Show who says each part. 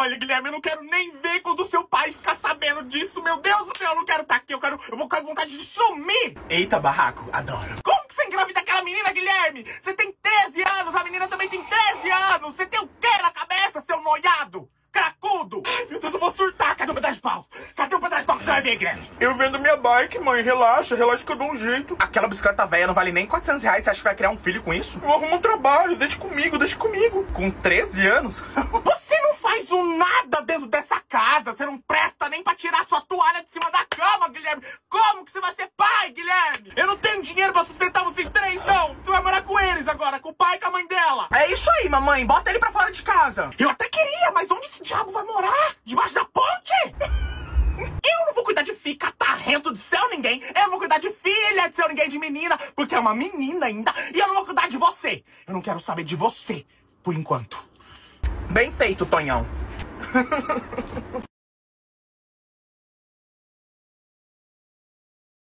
Speaker 1: Olha, Guilherme, eu não quero nem ver quando o seu pai ficar sabendo disso. Meu Deus do céu, eu não quero estar aqui. Eu vou com vontade de sumir. Eita, barraco, adoro. Como que você engravida aquela menina, Guilherme? Você tem 13 anos, a menina também tem 13 anos. Você tem o quê na cabeça, seu noiado? Cracudo! Ai, meu Deus, eu vou surtar. Cadê o pedaço de pau? Cadê o pedaço de pau que você vai ver, Guilherme?
Speaker 2: Eu vendo minha bike, mãe. Relaxa que eu dou um jeito.
Speaker 1: Aquela bicicleta velha não vale nem R$400. Você acha que vai criar um filho com isso?
Speaker 2: Eu arrumo um trabalho, deixa comigo.
Speaker 1: Com 13 anos? Você não faz um nada dentro dessa casa. Você não presta nem pra tirar sua toalha de cima da cama, Guilherme. Como que você vai ser pai, Guilherme? Eu não tenho dinheiro pra sustentar vocês três, não. Você vai morar com eles agora, com o pai e com a mãe dela. É isso aí, mamãe. Bota ele pra fora de casa. Eu até queria, mas onde esse diabo vai morar? Debaixo da ponte? Eu não vou cuidar de filho catarrento de seu ninguém. Eu não vou cuidar de filha de seu ninguém, de menina, porque é uma menina ainda. E eu não vou cuidar de você. Eu não quero saber de você, por enquanto. Bem feito, Tonhão.